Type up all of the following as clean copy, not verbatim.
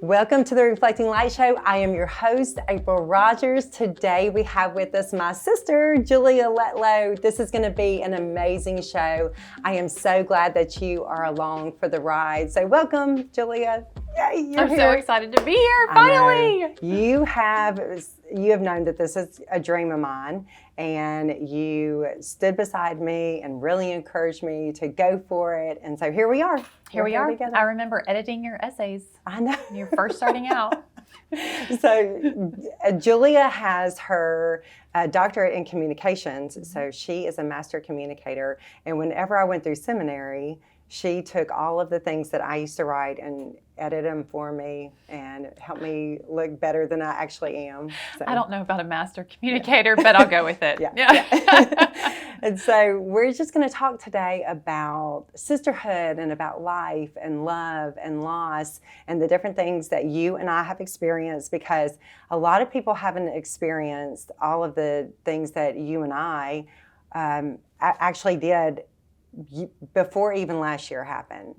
Welcome to the Reflecting Light Show. I am your host, April Rodgers. Today we have with us my sister, Julia Letlow. This is going to be an amazing show. I am so glad that you are along for the ride. So welcome, Julia. Yay, you're I'm here. so excited to be here, finally. You have known that this is a dream of mine, and you stood beside me and really encouraged me to go for it. And so here we are. Here we are. Together. I remember editing your essays. I know. When you're first starting out. So Julia has her doctorate in communications. Mm-hmm. So she is a master communicator. And whenever I went through seminary, she took all of the things that I used to write and edited them for me and helped me look better than I actually am. So. I don't know about a master communicator, but I'll go with it. Yeah. And so we're just going to talk today about sisterhood and about life and love and loss and the different things that you and I have experienced, because a lot of people haven't experienced all of the things that you and I actually did before even last year happened.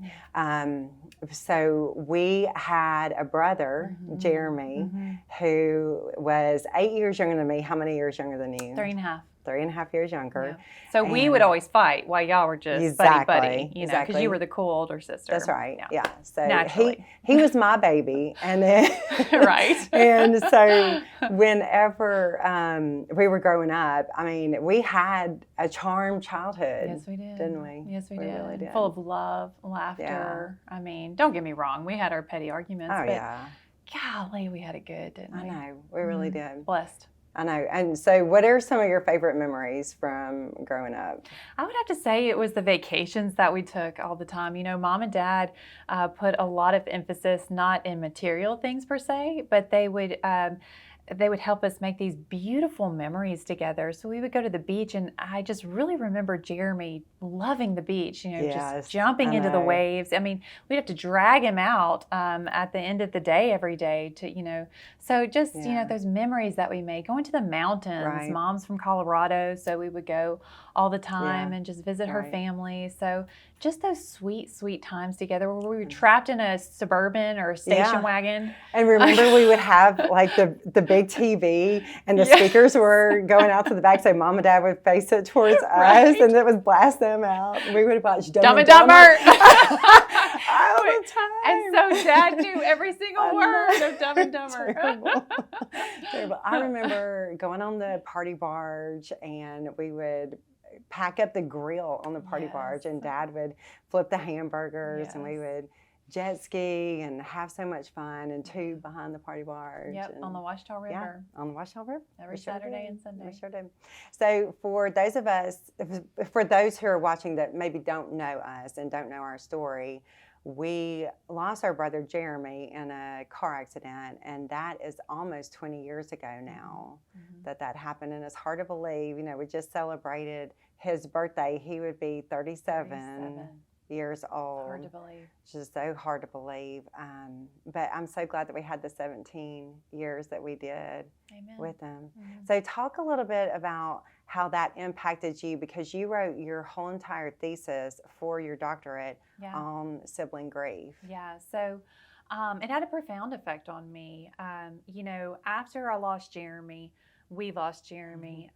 So we had a brother, mm-hmm. Jeremy, mm-hmm. who was 8 years younger than me. How many years younger than you? 3.5. 3.5 years younger. Yeah. So we would always fight while y'all were just buddy, you know, because you were the cool older sister. That's right. Yeah. So naturally. he was my baby, and then right. And so whenever we were growing up, I mean, we had a charmed childhood. Yes, we did. Didn't we? Yes, we did. Really did. Full of love, laughter. Yeah. I mean, don't get me wrong. We had our petty arguments. Oh, but yeah. Golly, we had it good, didn't we? I know. We really did. Blessed. I know. And so what are some of your favorite memories from growing up? I would have to say it was the vacations that we took all the time. You know, Mom and Dad put a lot of emphasis not in material things per se, but they would help us make these beautiful memories together. So we would go to the beach, and I just really remember Jeremy loving the beach, you know, just jumping into the waves. I mean, we'd have to drag him out at the end of the day every day to, you know, so just, you know, those memories that we made, going to the mountains. Right. Mom's from Colorado, so we would go all the time and just visit her family. So just those sweet, sweet times together where we were trapped in a Suburban or a station wagon. And remember, we would have like the big TV, and the speakers were going out to the back, so Mom and Dad would face it towards us, and it would blast them out. We would watch Dumb and Dumber. All the time. And so Dad knew every single word of Dumb and Dumber. Terrible. I remember going on the party barge, and we would pack up the grill on the party barge, and Dad would flip the hamburgers, and we would jet ski and have so much fun and tube behind the party barge. Yep, on the Ouachita River. Yeah, on the Ouachita River. Every Saturday and Sunday. We sure did. So for those of us, for those who are watching that maybe don't know us and don't know our story, we lost our brother Jeremy in a car accident, and that is almost 20 years ago now that happened. And it's hard to believe, you know, we just celebrated his birthday. He would be 37 years old. Hard to believe. It's just so hard to believe. But I'm so glad that we had the 17 years that we did with him. So talk a little bit about how that impacted you, because you wrote your whole entire thesis for your doctorate on sibling grief. Yeah, so it had a profound effect on me. You know, after I lost Jeremy, we lost Jeremy,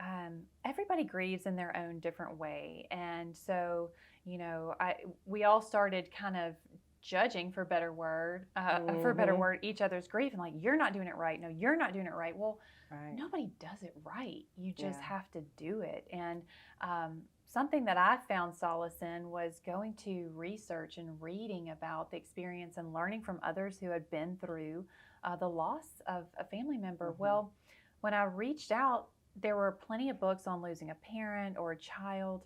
everybody grieves in their own different way. And so, you know, we all started kind of judging, for better word, each other's grief, and like, you're not doing it right. No, you're not doing it right. Well, nobody does it right. You just have to do it. And something that I found solace in was going to research and reading about the experience and learning from others who had been through the loss of a family member. Well, when I reached out, there were plenty of books on losing a parent or a child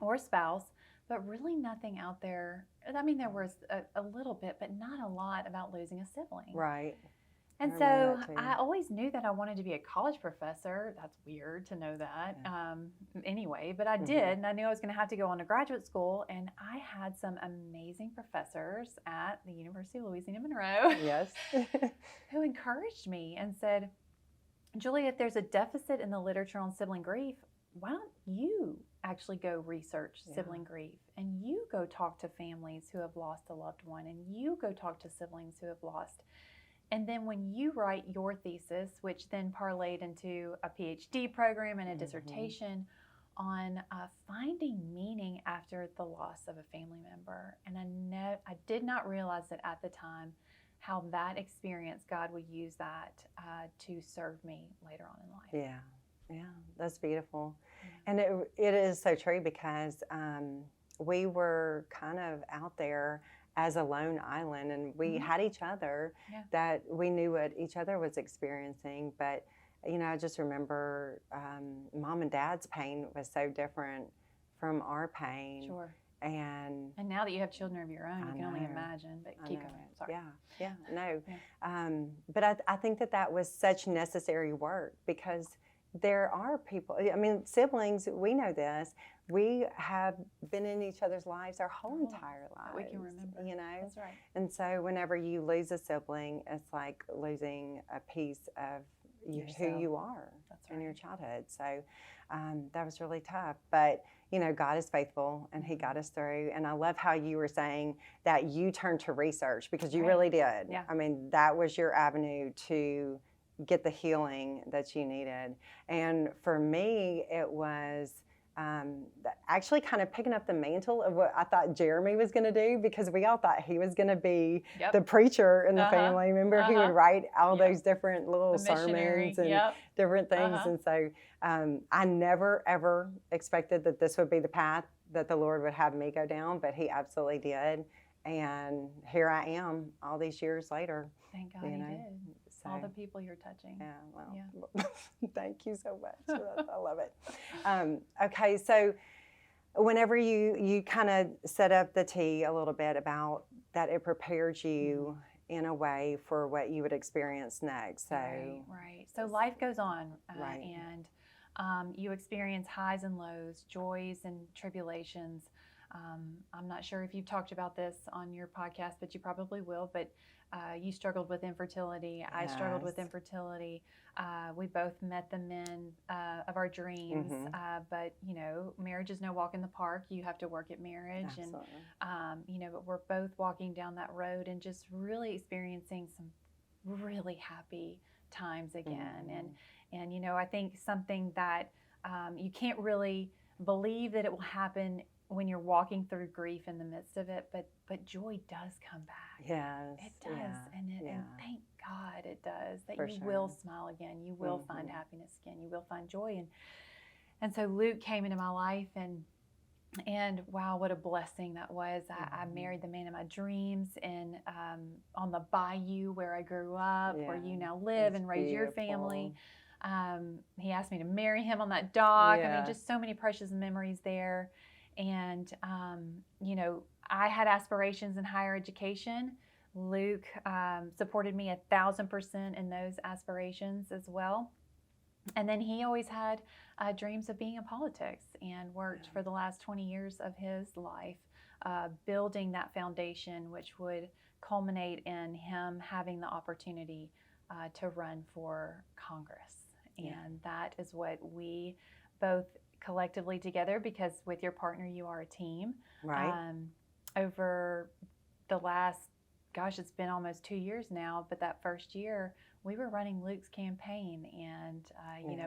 or a spouse, but really nothing out there. I mean, there was a little bit, but not a lot about losing a sibling. Right. And so I always knew that I wanted to be a college professor. That's weird to know that anyway, but I did, and I knew I was going to have to go on to graduate school, and I had some amazing professors at the University of Louisiana Monroe who encouraged me and said, Julia, if there's a deficit in the literature on sibling grief, why don't you actually go research sibling grief? and you go talk to families who have lost a loved one, and you go talk to siblings who have lost. And then when you write your thesis, which then parlayed into a PhD program and a dissertation on finding meaning after the loss of a family member. And I did not realize that at the time how that experience, God would use that to serve me later on in life. Yeah, that's beautiful. And it is so true, because we were kind of out there as a lone island, and we had each other, that we knew what each other was experiencing. But, I just remember Mom and Dad's pain was so different from our pain. Sure. And now that you have children of your own, you can only imagine. But keep going. Sorry. But I think that was such necessary work, because there are people, siblings, we know this, we have been in each other's lives our whole entire lives. We can remember. That's right. And so whenever you lose a sibling, it's like losing a piece of who you are in your childhood. So that was really tough. But, God is faithful, and He got us through. And I love how you were saying that you turned to research, because you really did. Yeah. That was your avenue to get the healing that you needed. And for me, it was actually kind of picking up the mantle of what I thought Jeremy was going to do, because we all thought he was going to be the preacher in the family. Remember, he would write all those different little sermons and different things. And so I never, ever expected that this would be the path that the Lord would have me go down, but He absolutely did. And here I am all these years later. Thank God He did. So, all the people you're touching. Yeah, well, thank you so much. I love it. Okay, so whenever you kind of set up the tea a little bit about that, it prepared you in a way for what you would experience next. So Right. So life goes on, and you experience highs and lows, joys and tribulations. I'm not sure if you've talked about this on your podcast, but you probably will. But you struggled with infertility. I struggled with infertility. We both met the men of our dreams. But, marriage is no walk in the park. You have to work at marriage. Absolutely. And, but we're both walking down that road and just really experiencing some really happy times again. And I think something that you can't really believe that it will happen when you're walking through grief in the midst of it, but joy does come back. Yes. It does. And thank God it does, that you will smile again. You will find happiness again. You will find joy. And so Luke came into my life, and wow, what a blessing that was. I married the man of my dreams, and on the bayou where I grew up, where you now live and raise your family. He asked me to marry him on that dock. Just so many precious memories there. And, I had aspirations in higher education. Luke supported me 1,000% in those aspirations as well. And then he always had dreams of being in politics, and worked for the last 20 years of his life building that foundation, which would culminate in him having the opportunity to run for Congress. And that is what we both collectively together, because with your partner you are a team, over the last, it's been almost 2 years now, but that first year we were running Luke's campaign. And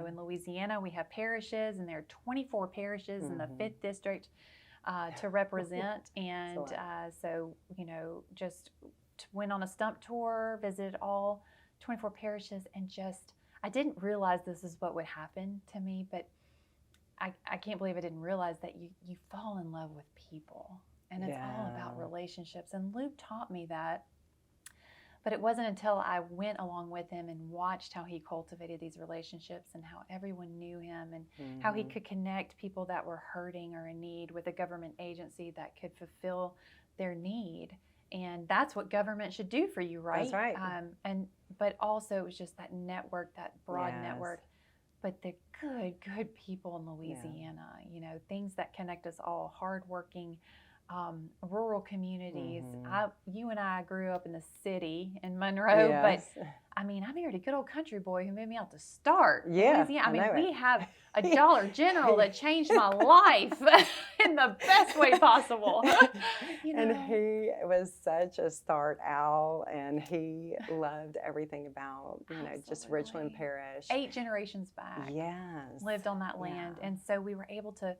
in Louisiana we have parishes, and there are 24 parishes in the 5th district to represent. And so just went on a stump tour, visited all 24 parishes, and I didn't realize this is what would happen to me, but I can't believe I didn't realize that you fall in love with people, and it's all about relationships. And Luke taught me that. But it wasn't until I went along with him and watched how he cultivated these relationships, and how everyone knew him, and how he could connect people that were hurting or in need with a government agency that could fulfill their need. And that's what government should do for you, right? That's right. But also it was just that network, that broad network. But the good people in Louisiana, things that connect us all, hardworking, rural communities. You and I grew up in the city in Monroe, but I married a good old country boy who moved me out to start. Louisiana. We have a Dollar General that changed my life. in the best way possible. And he was such a start owl, and he loved everything about, just Richland Absolutely. Parish. 8 generations back. Yes. Lived on that land. Yeah. And so we were able to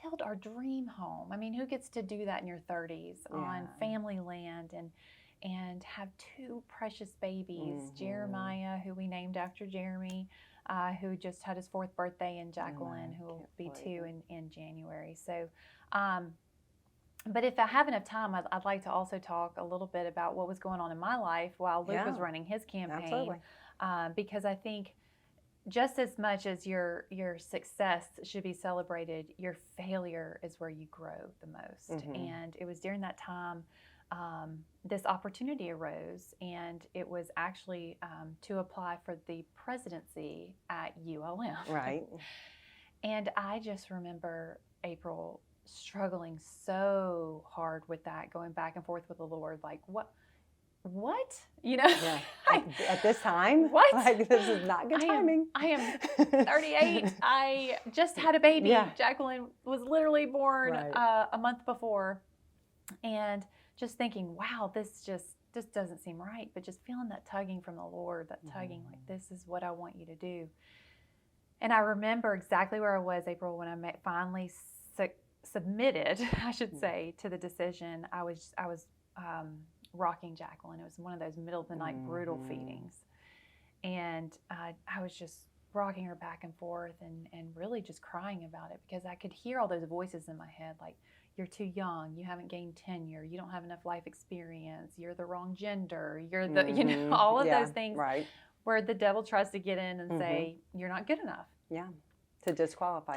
build our dream home. I mean, who gets to do that in your 30s on family land and have 2 precious babies, Jeremiah, who we named after Jeremy, who just had his 4th birthday, and Jacqueline, who will be 2 in January. So, but if I have enough time, I'd like to also talk a little bit about what was going on in my life while Luke was running his campaign. Because I think just as much as your success should be celebrated, your failure is where you grow the most. And it was during that time this opportunity arose, and it was actually to apply for the presidency at ULM. Right. And I just remember April struggling so hard with that, going back and forth with the Lord, like, what? Yeah. At this time? What? Like, this is not good timing. I am 38. I just had a baby. Yeah. Jacqueline was literally born Right. a month before. And just thinking, wow, this doesn't seem right. But just feeling that tugging from the Lord, that tugging, like, this is what I want you to do. And I remember exactly where I was, April, when I finally submitted, I should say, to the decision. I was rocking Jacqueline. It was one of those middle of the night brutal feedings. And I was just rocking her back and forth and really just crying about it, because I could hear all those voices in my head, like, you're too young, you haven't gained tenure, you don't have enough life experience, you're the wrong gender, you're the, all of those things where the devil tries to get in and say, you're not good enough. Yeah. To disqualify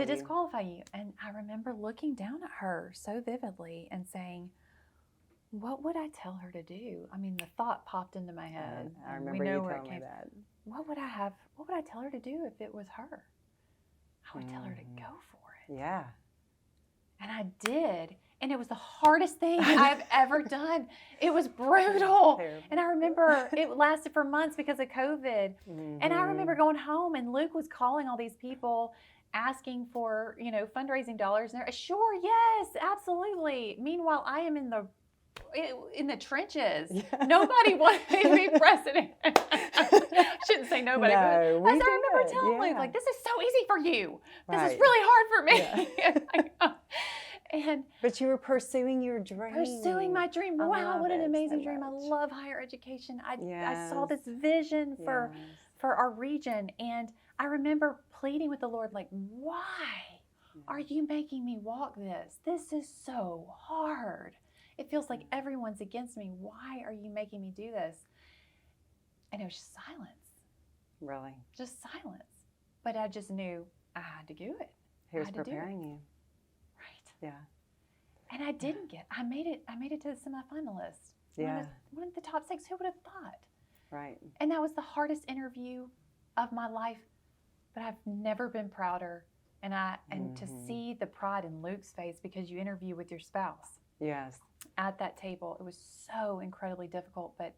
you. And I remember looking down at her so vividly and saying, what would I tell her to do? I mean, the thought popped into my head. I remember you telling me that. What would I tell her to do if it was her? I would tell her to go for it. Yeah. And I did. And it was the hardest thing I've ever done. It was brutal. And I remember it lasted for months because of COVID. And I remember going home, and Luke was calling all these people asking for, fundraising dollars. And they're, sure, yes, absolutely. Meanwhile, I am in the trenches. Yeah. Nobody wanted me to be president. I shouldn't say nobody. No, I remember telling Luke, like, this is so easy for you. This is really hard for me. Yeah. But you were pursuing your dream. Pursuing my dream. Wow, what an amazing dream. I love higher education. I saw this vision for our region. And I remember pleading with the Lord, like, why are you making me walk this? This is so hard. It feels like everyone's against me. Why are you making me do this? And it was just silence. Really? Just silence. But I just knew I had to do it. He was preparing you. Right. Yeah. And I didn't I made it to the semifinalists. Yeah. One of the top 6. Who would have thought? Right. And that was the hardest interview of my life. But I've never been prouder. And to see the pride in Luke's face, because you interview with your spouse. Yes. At that table. It was so incredibly difficult, but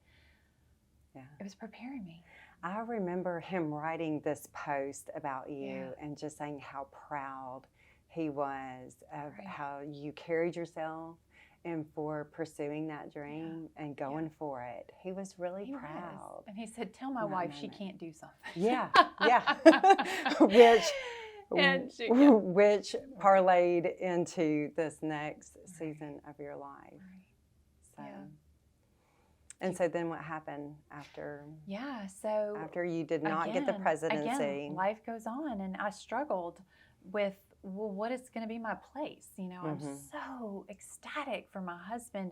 it was preparing me. I remember him writing this post about you and just saying how proud he was of how you carried yourself and for pursuing that dream and going for it. He was really proud. And he said, tell my wife she can't do something. Yeah, yeah. Which parlayed into this next season of your life. So, and so then what happened after? Yeah, so after you did not get the presidency, again, life goes on, and I struggled with, well, what is going to be my place? I'm so ecstatic for my husband.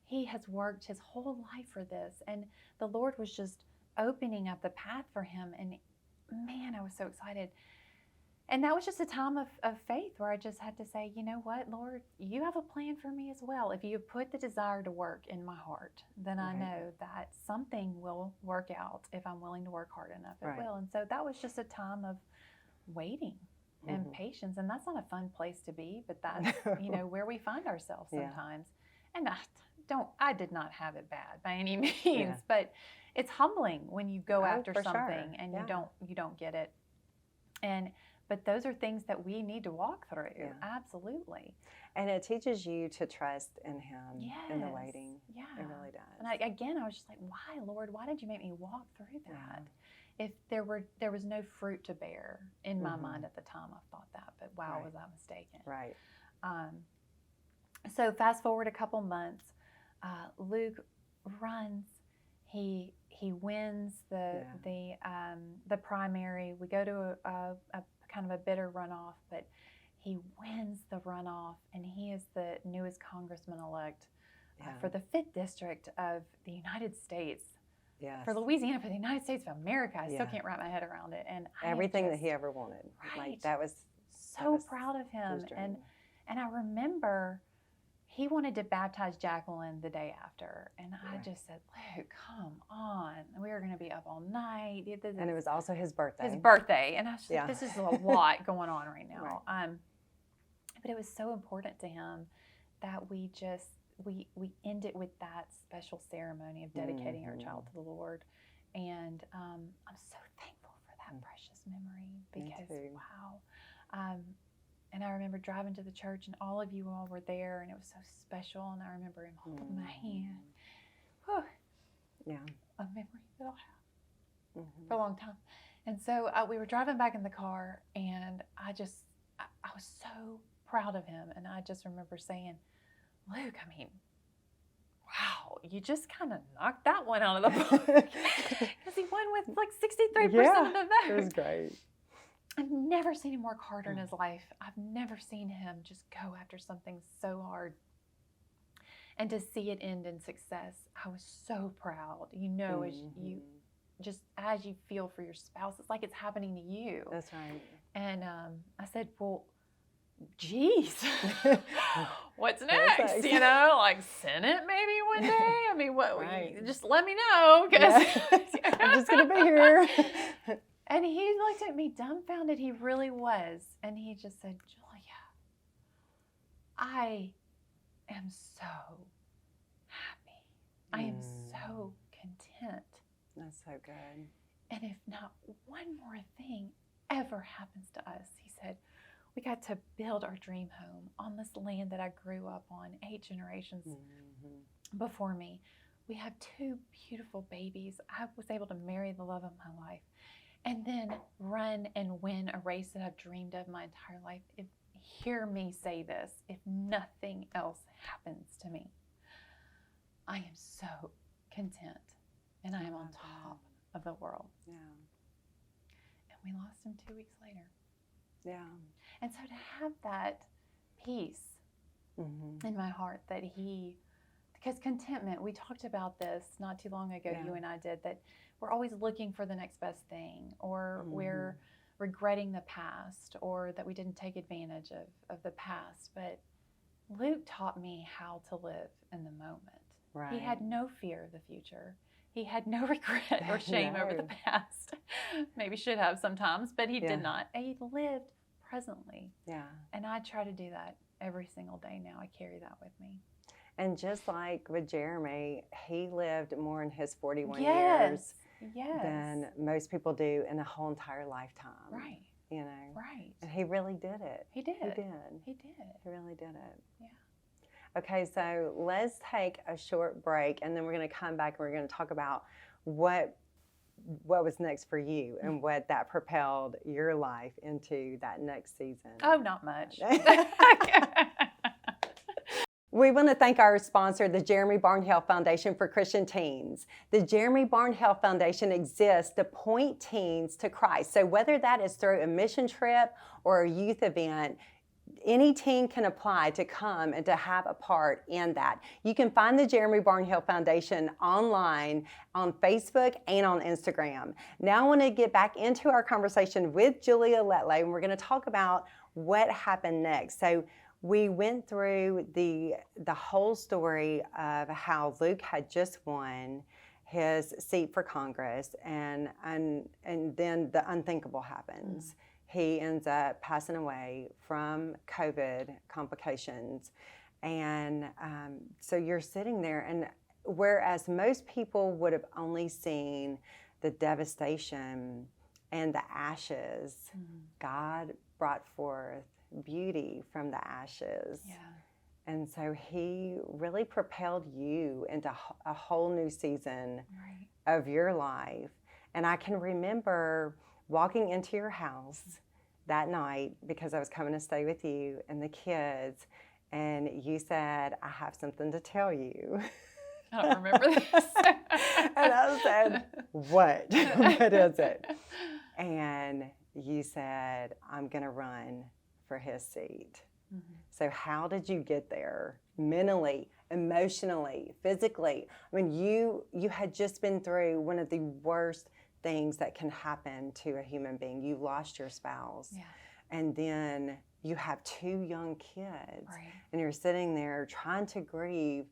He has worked his whole life for this, and the Lord was just opening up the path for him. And man, I was so excited. And that was just a time of faith where I just had to say, you know what, Lord, you have a plan for me as well. If you put the desire to work in my heart, then I know that something will work out. If I'm willing to work hard enough, it will. And so that was just a time of waiting and patience. And that's not a fun place to be, but that's, where we find ourselves sometimes. And I did not have it bad by any means, but it's humbling when you go after something and you don't get it. But those are things that we need to walk through. Yeah. Absolutely. And it teaches you to trust in Him in the waiting. Yeah. It really does. And I was just like, why, Lord? Why did you make me walk through that? If there was no fruit to bear in my mind at the time, I thought that. But wow, was I mistaken? Right. So fast forward a couple months, Luke runs. He wins the primary. We go to a kind of a bitter runoff, but he wins the runoff, and he is the newest congressman-elect for the 5th District of the United States. Yes. For Louisiana, for the United States of America. I still can't wrap my head around it. And everything that he ever wanted. Right. Like, that was so proud of him. And I remember he wanted to baptize Jacqueline the day after. And I just said, Luke, come on. We are going to be up all night. And it was also his birthday. And I was like, this is a lot going on right now. But it was so important to him that we end it with that special ceremony of dedicating our child to the Lord. And I'm so thankful for that precious memory, because wow. And I remember driving to the church, and all of you all were there, and it was so special. And I remember him holding my hand. Whew. Yeah. A memory that I'll have for a long time. And so we were driving back in the car, and I was so proud of him. And I just remember saying, Luke, I mean, wow, you just kind of knocked that one out of the park. Because he won with like 63% of the vote. It was great. I've never seen him work harder in his life. I've never seen him just go after something so hard. And to see it end in success, I was so proud. You know, as you feel for your spouse, it's like it's happening to you. That's right. And I said, well, geez, what's next? You know, like Senate maybe one day? I mean, just let me know. I'm just going to be here. And he looked at me dumbfounded. He really was. And he just said, Julia, I am so happy. I am so content. That's so good. And if not one more thing ever happens to us, he said, we got to build our dream home on this land that I grew up on 8 generations before me. We have 2 beautiful babies. I was able to marry the love of my life, and then run and win a race that I've dreamed of my entire life. Hear me say this, if nothing else happens to me, I am so content, and I am on top of the world. Yeah. And we lost him 2 weeks later. Yeah. And so to have that peace in my heart because contentment, we talked about this not too long ago, you and I did, that we're always looking for the next best thing, or we're regretting the past, or that we didn't take advantage of the past. But Luke taught me how to live in the moment. Right. He had no fear of the future. He had no regret or shame over the past. Maybe should have sometimes, but he did not. He lived presently. Yeah. And I try to do that every single day now. I carry that with me. And just like with Jeremy, he lived more in his 41 years than most people do in a whole entire lifetime. Right. You know? Right. And he really did it. He did. He did. He did. He really did it. Yeah. Okay, so let's take a short break, and then we're going to come back and we're going to talk about what was next for you and what that propelled your life into that next season. Oh, not much. We want to thank our sponsor, the Jeremy Barnhill Foundation for Christian Teens. The Jeremy Barnhill Foundation exists to point teens to Christ. So whether that is through a mission trip or a youth event, any teen can apply to come and to have a part in that. You can find the Jeremy Barnhill Foundation online on Facebook and on Instagram. Now I want to get back into our conversation with Julia Letlow, and we're going to talk about what happened next. So we went through the whole story of how Luke had just won his seat for Congress, and then the unthinkable happens. He ends up passing away from COVID complications. And so you're sitting there, and whereas most people would have only seen the devastation and the ashes, God brought forth beauty from the ashes. Yeah. And so he really propelled you into a whole new season of your life. And I can remember walking into your house that night because I was coming to stay with you and the kids. And you said, I have something to tell you. I don't remember this. And I said, what? What is it? And you said, I'm going to run for his seat. So how did you get there? Mentally, emotionally, physically? I mean, you had just been through one of the worst things that can happen to a human being. You lost your spouse. Yeah. And then you have 2 young kids. Right. And you're sitting there trying to grieve,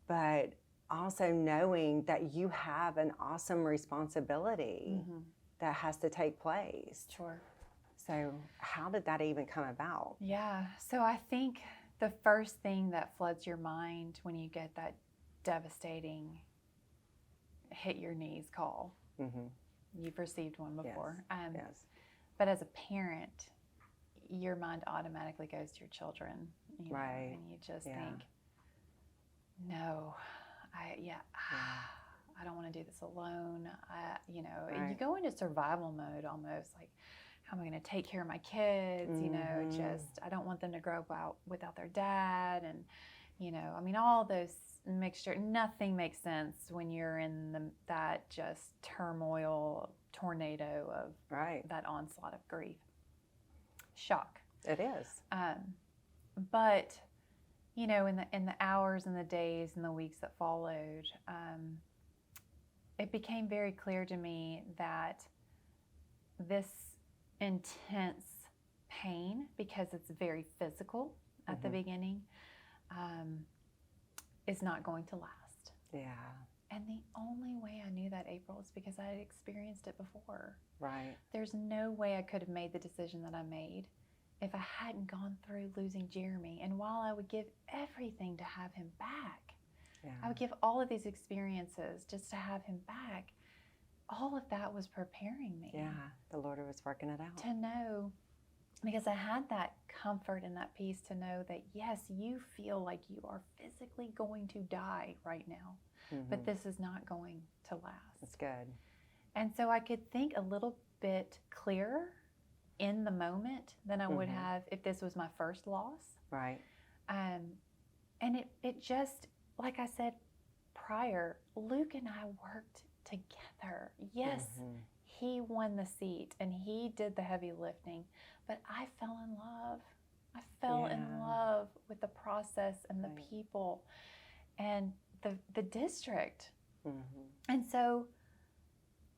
but also knowing that you have an awesome responsibility that has to take place. Sure. So how did that even come about? Yeah. So I think the first thing that floods your mind when you get that devastating hit your knees call. You've received one before. Yes. But as a parent, your mind automatically goes to your children. You know, Right. And you just think, no, I don't want to do this alone. And you go into survival mode almost, like, how am I going to take care of my kids? You know, just, I don't want them to grow up without their dad. And, all those mixture, nothing makes sense when you're in that just turmoil, tornado of that onslaught of grief. Shock. It is. But, in the hours and the days and the weeks that followed, it became very clear to me that this intense pain, because it's very physical at the beginning, is not going to last. Yeah. And the only way I knew that, April, is because I had experienced it before. Right. There's no way I could have made the decision that I made if I hadn't gone through losing Jeremy. And while I would give everything to have him back, I would give all of these experiences just to have him back, all of that was preparing me. Yeah, the Lord was working it out. To know, because I had that comfort and that peace to know that, yes, you feel like you are physically going to die right now, but this is not going to last. That's good. And so I could think a little bit clearer in the moment than I would have if this was my first loss. Right. And it just, like I said prior, Luke and I worked together. Yes, he won the seat and he did the heavy lifting, but I fell in love. I fell in love with the process and the people and the district. And so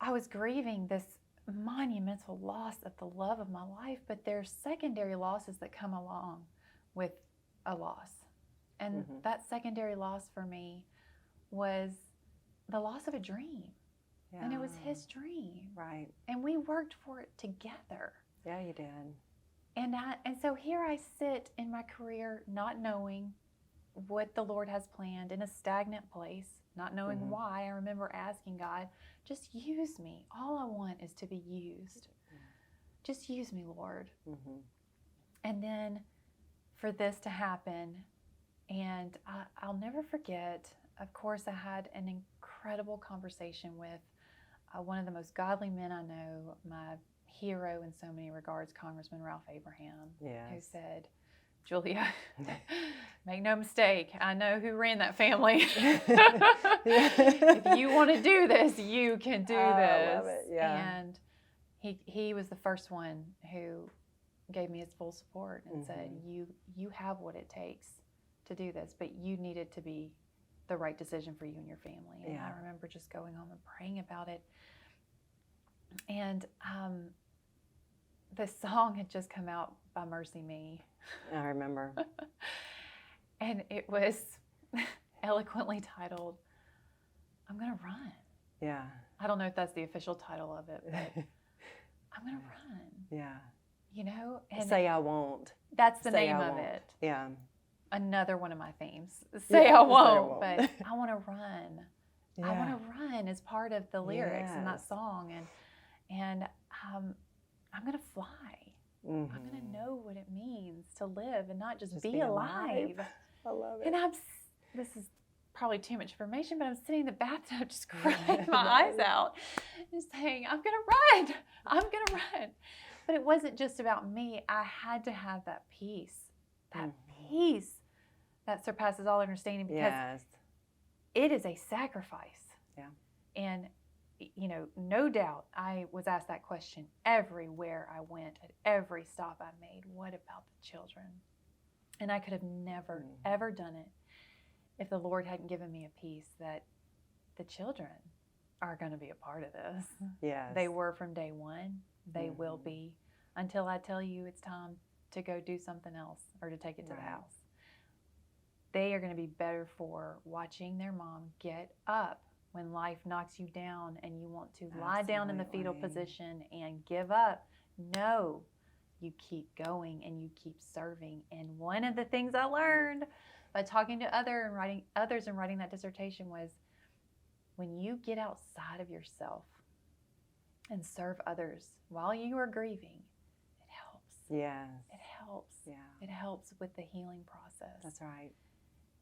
I was grieving this monumental loss of the love of my life, but there's secondary losses that come along with a loss. And that secondary loss for me was the loss of a dream. And it was his dream. Right. And we worked for it together. Yeah, you did. And so here I sit in my career not knowing what the Lord has planned, in a stagnant place, not knowing why. I remember asking God, just use me. All I want is to be used. Just use me, Lord. And then for this to happen, and I'll never forget, of course, I had an incredible conversation with one of the most godly men I know, my hero in so many regards, Congressman Ralph Abraham, who said, Julia, make no mistake, I know who ran that family. If you want to do this, you can do this. I love it. And he was the first one who gave me his full support and said, you have what it takes to do this, but you need it to be the right decision for you and your family. And I remember just going home and praying about it. And the song had just come out by Mercy Me. I remember. And it was eloquently titled, I'm going to run. Yeah. I don't know if that's the official title of it, but I'm going to run. Yeah. You know? And Say I won't. That's the Say name I of won't. it. Yeah. Another one of my themes. Say I won't, but I want to run. I want to run as part of the lyrics in that song. And I'm going to fly. I'm going to know what it means to live and not just be alive. I love it. And this is probably too much information, but I'm sitting in the bathtub just crying my eyes out, just saying, I'm going to run. I'm going to run. But it wasn't just about me. I had to have that peace that surpasses all understanding, because it is a sacrifice. Yeah. And, you know, no doubt I was asked that question everywhere I went, at every stop I made. What about the children? And I could have never, ever done it if the Lord hadn't given me a peace that the children are going to be a part of this. Yes. They were from day one. They will be until I tell you it's time to go do something else or to take it to the house. They are going to be better for watching their mom get up when life knocks you down and you want to lie down in the fetal position and give up. No, you keep going and you keep serving. And one of the things I learned by talking to others and writing that dissertation was, when you get outside of yourself and serve others while you are grieving, it helps. Yes. It helps. Yeah. It helps with the healing process. That's right.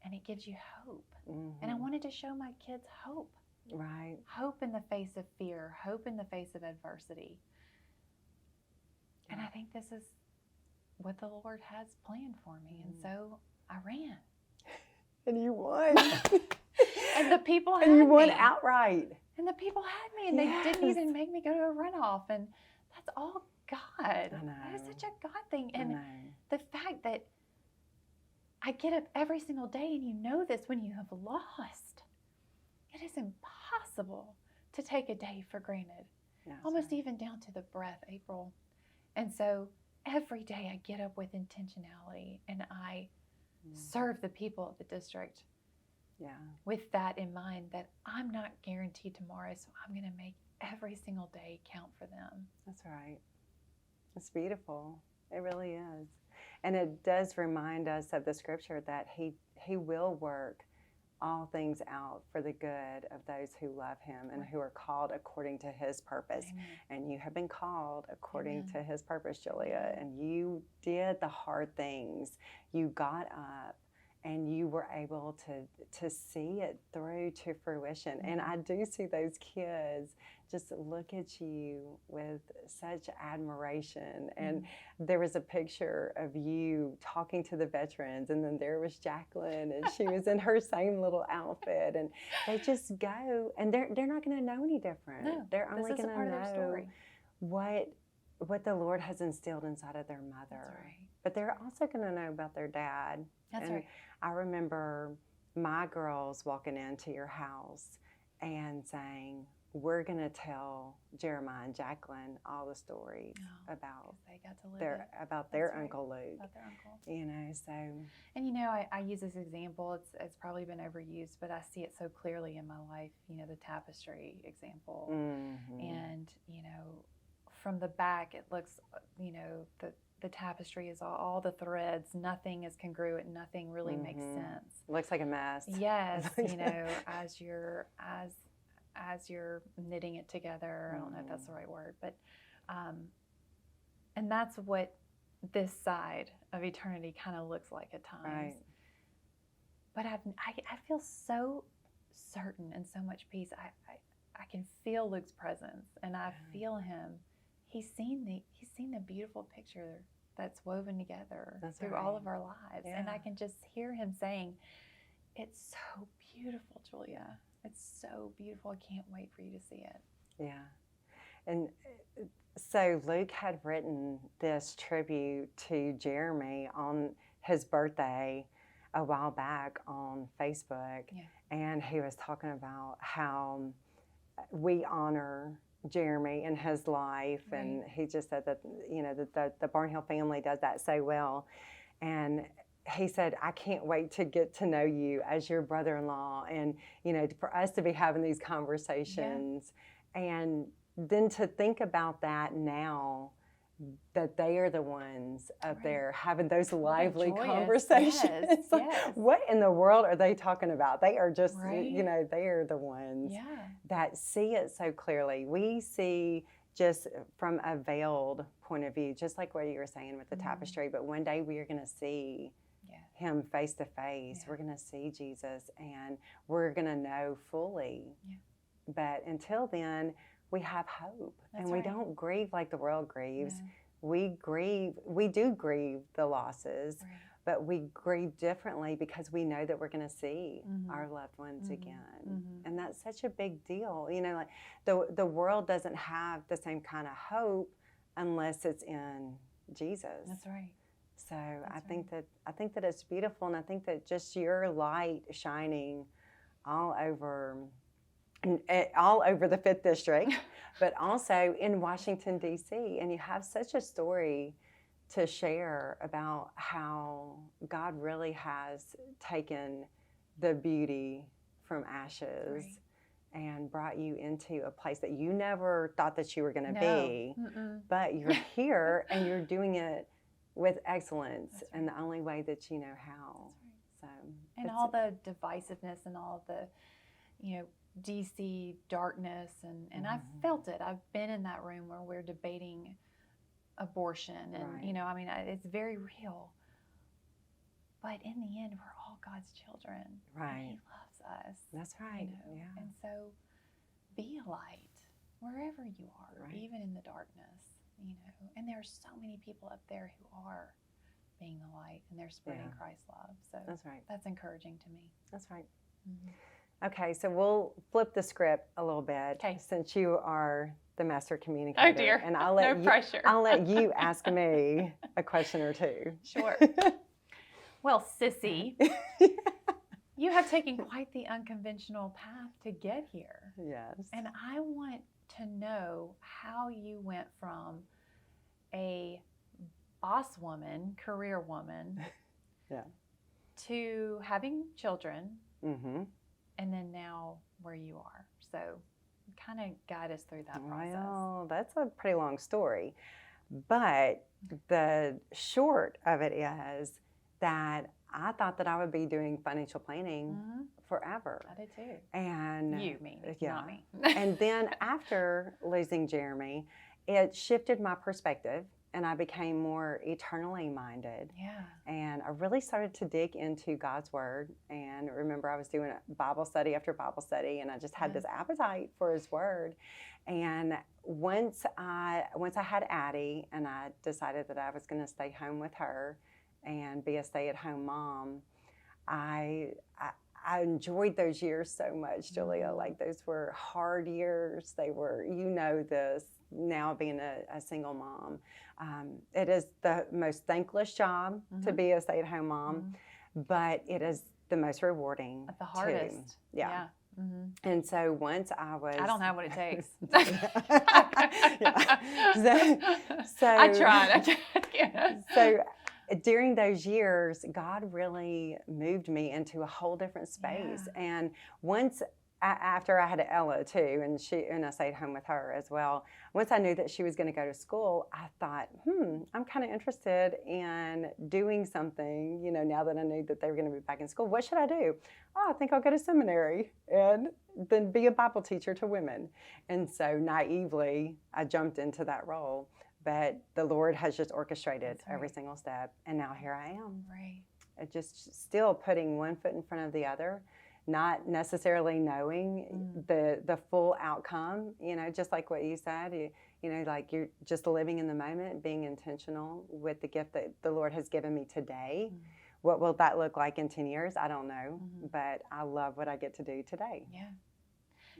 And it gives you hope. And I wanted to show my kids hope. Right. Hope in the face of fear. Hope in the face of adversity. And I think this is what the Lord has planned for me. And so I ran. And you won. And the people had me. And you won outright. And the people had me. And they didn't even make me go to a runoff. And that's all God. I know. That is such a God thing. I And know. the fact that I get up every single day, and you know this, when you have lost, it is impossible to take a day for granted. Yeah, Almost even down to the breath, April. And so every day I get up with intentionality, and I serve the people of the district with that in mind, that I'm not guaranteed tomorrow, so I'm going to make every single day count for them. That's right. It's beautiful. It really is. And it does remind us of the scripture that he will work all things out for the good of those who love him and who are called according to his purpose. Amen. And you have been called according to his purpose, Julia. And you did the hard things. You got up and you were able to see it through to fruition. And I do see those kids just look at you with such admiration. And there was a picture of you talking to the veterans, and then there was Jacqueline, and she was in her same little outfit. And they just go, and they're not going to know any different. No, they're only going to know what the Lord has instilled inside of their mother. That's right. But they're also going to know about their dad. That's and right. I remember my girls walking into your house and saying, we're going to tell Jeremiah and Jacqueline all the stories about they got to live their right. Uncle Luke. About their uncle. You know, so. And you know, I use this example. It's probably been overused, but I see it so clearly in my life. You know, the tapestry example. And, you know, from the back, it looks, you know, the tapestry is all the threads. Nothing is congruent. Nothing really makes sense. Looks like a mess. Yes, you know, as you're knitting it together. I don't know if that's the right word, but and that's what this side of eternity kind of looks like at times. Right. But I feel so certain and so much peace. I can feel Luke's presence, and I feel him. He's seen the beautiful picture that's woven together through all of our lives. And I can just hear him saying, it's so beautiful, Julia. It's so beautiful. I can't wait for you to see it. Yeah. And so Luke had written this tribute to Jeremy on his birthday a while back on Facebook. Yeah. And he was talking about how we honor Jeremy in his life, and he just said that, you know, that the Barnhill family does that so well. And he said, I can't wait to get to know you as your brother-in-law, and, you know, for us to be having these conversations. And then to think about that now, that they are the ones up there having those lively conversations. Yes, like, what in the world are they talking about? They are just, you know, they are the ones that see it so clearly. We see just from a veiled point of view, just like what you were saying with the tapestry. But one day we are going to see him face to face. We're going to see Jesus, and we're going to know fully. But until then, we have hope. And we don't grieve like the world grieves. We do grieve the losses, but we grieve differently because we know that we're going to see our loved ones again. And that's such a big deal. You know, like the world doesn't have the same kind of hope unless it's in Jesus. That's right. So I think that it's beautiful, and I think that just your light shining all over the 5th District, but also in Washington, D.C. And you have such a story to share about how God really has taken the beauty from ashes and brought you into a place that you never thought that you were going to be. But you're here and you're doing it with excellence in the only way that you know how. So, and all the divisiveness and all the, DC darkness, and I've felt it. I've been in that room where we're debating abortion, and it's very real. But in the end, we're all God's children. Right. He loves us. That's right. And so be a light wherever you are, even in the darkness, And there are so many people up there who are being the light, and they're spreading Christ's love. So that's right. That's encouraging to me. That's right. Okay, so we'll flip the script a little bit since you are the master communicator. Oh dear, and I'll let pressure. I'll let you ask me a question or two. Sure. Well, Sissy, you have taken quite the unconventional path to get here. Yes. And I want to know how you went from a boss woman, career woman, to having children, and then now where you are. So kind of guide us through that process. Well, that's a pretty long story. But the short of it is that I thought that I would be doing financial planning forever. I did too. And you mean, not me. And then after losing Jeremy, it shifted my perspective, and I became more eternally minded. Yeah. And I really started to dig into God's Word. And remember, I was doing Bible study after Bible study, and I just had this appetite for His Word. And once I had Addie, and I decided that I was going to stay home with her and be a stay-at-home mom, I enjoyed those years so much, Julia. Like, those were hard years. They were, this, now being a single mom. It is the most thankless job to be a stay-at-home mom, but it is the most rewarding. At the hardest. Too. Yeah. And so once I don't have what it takes. So I tried. So during those years, God really moved me into a whole different space. And once after I had Ella too, and I stayed home with her as well. Once I knew that she was going to go to school, I thought, I'm kind of interested in doing something, now that I knew that they were going to be back in school. What should I do? Oh, I think I'll go to seminary and then be a Bible teacher to women. And so naively, I jumped into that role. But the Lord has just orchestrated every single step. And now here I am. Right. Just still putting one foot in front of the other, not necessarily knowing the full outcome, just like what you said, like you're just living in the moment, being intentional with the gift that the Lord has given me today. What will that look like in 10 years? I don't know, but I love what I get to do today. Yeah.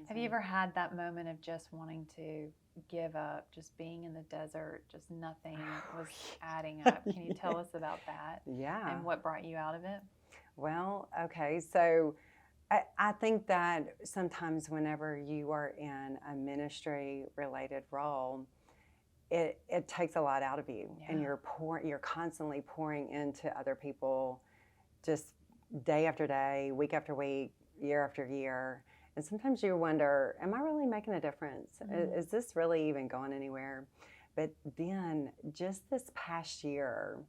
Have you ever had that moment of just wanting to give up, just being in the desert, just nothing was adding up? Can you tell us about that? Yeah. And what brought you out of it? Well, okay, so I think that sometimes whenever you are in a ministry-related role, it takes a lot out of you, and you're constantly pouring into other people, just day after day, week after week, year after year. And sometimes you wonder, am I really making a difference? Is this really even going anywhere? But then just this past year,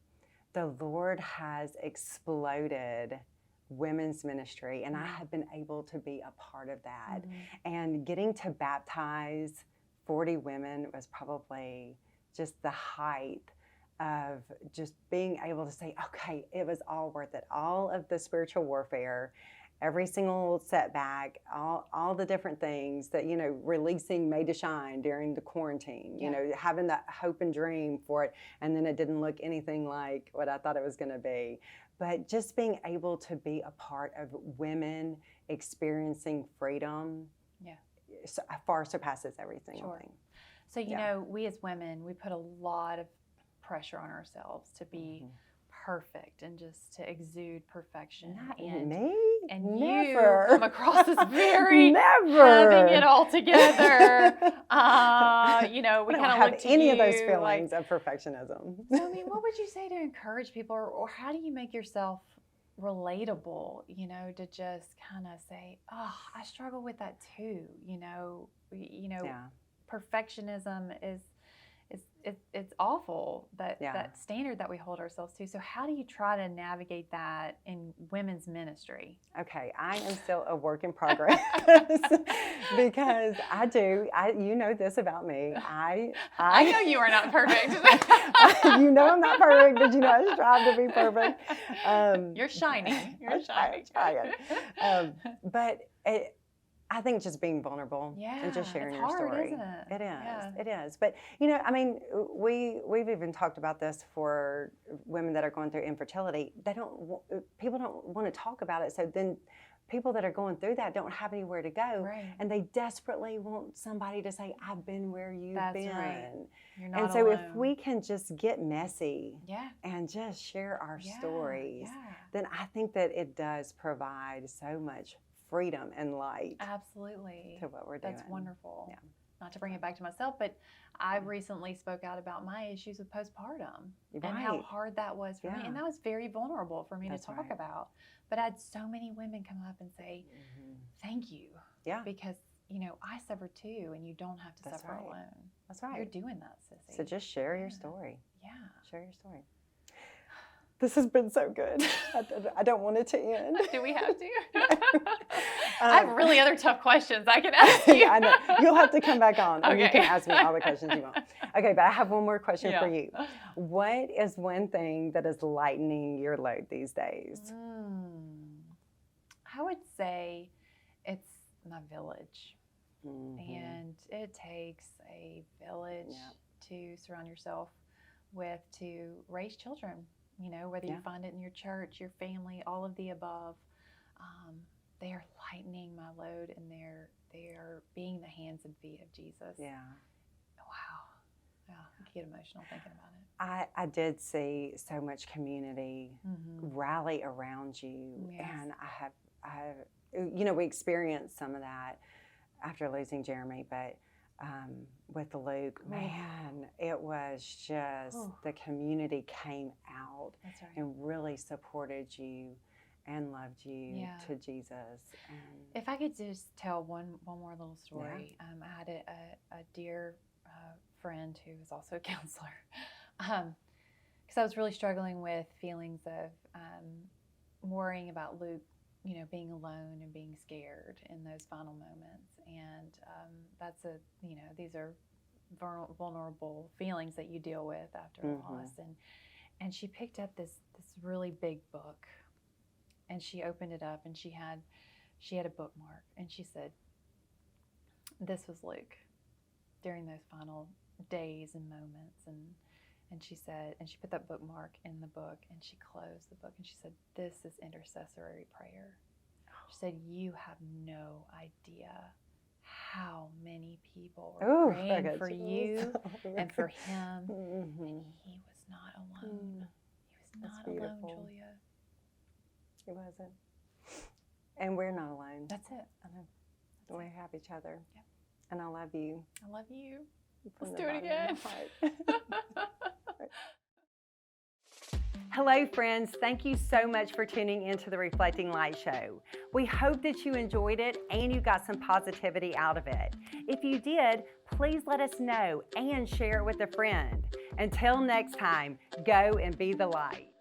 the Lord has exploded women's ministry, and I have been able to be a part of that. And getting to baptize 40 women was probably just the height of just being able to say, okay, it was all worth it. All of the spiritual warfare, every single setback, all the different things that, releasing Made to Shine during the quarantine, having that hope and dream for it. And then it didn't look anything like what I thought it was going to be. But just being able to be a part of women experiencing freedom far surpasses every single thing. So, we as women, we put a lot of pressure on ourselves to be perfect and just to exude perfection. Not and me. And Never. you come across as very Never having it all together. We I kind don't of have look to any you of those feelings of perfectionism. So, what would you say to encourage people, or how do you make yourself relatable? To just kind of say, "Oh, I struggle with that too." Perfectionism is it's awful, that standard that we hold ourselves to. So how do you try to navigate that in women's ministry? Okay, I am still a work in progress because you know this about me. I know you are not perfect. You know I'm not perfect, but I strive to be perfect. You're shining. You're shining. But I think just being vulnerable and just sharing your story. Isn't it? It is. Yeah. It is. But we've even talked about this for women that are going through infertility. People don't want to talk about it. So then people that are going through that don't have anywhere to go, right. and they desperately want somebody to say, "I've been where you've been." Right. You're not and so alone. if we can just get messy and just share our stories, then I think that it does provide so much freedom and light. Absolutely. To what we're doing. That's wonderful. Yeah. Not to bring it back to myself, but I recently spoke out about my issues with postpartum and how hard that was for me. And that was very vulnerable for me to talk about. But I had so many women come up and say, "Thank you." Yeah. Because, I suffered too, and you don't have to suffer alone. That's right. You're doing that, sissy. So just share your story. Yeah. Share your story. This has been so good. I don't want it to end. Do we have to? I have really other tough questions I can ask you. I know. You'll have to come back on and you can ask me all the questions you want. Okay, but I have one more question for you. What is one thing that is lightening your load these days? I would say it's my village. And it takes a village to surround yourself with, to raise children. Whether you find it in your church, your family, all of the above, they are lightening my load, and they are being the hands and feet of Jesus. Yeah. Wow. Yeah, I get emotional thinking about it. I did see so much community rally around you, and we experienced some of that after losing Jeremy, but with Luke, man, it was just the community came out and really supported you and loved you to Jesus. And if I could just tell one more little story, I had a dear friend who was also a counselor, because I was really struggling with feelings of worrying about Luke, being alone and being scared in those final moments. And these are vulnerable feelings that you deal with after a loss. And she picked up this really big book, and she opened it up, and she had a bookmark, and she said, "This was Luke during those final days and moments." And she said, and she put that bookmark in the book, and she closed the book, and she said, "This is intercessory prayer." She said, "You have no idea how many people were praying for you and for him." And he was not alone. He was not alone, Julia. He wasn't. And we're not alone. That's it. I know. We have each other. Yep. And I love you. I love you. Let's do it again. Hello, friends. Thank you so much for tuning into the Reflecting Light Show. We hope that you enjoyed it and you got some positivity out of it. If you did, please let us know and share it with a friend. Until next time, go and be the light.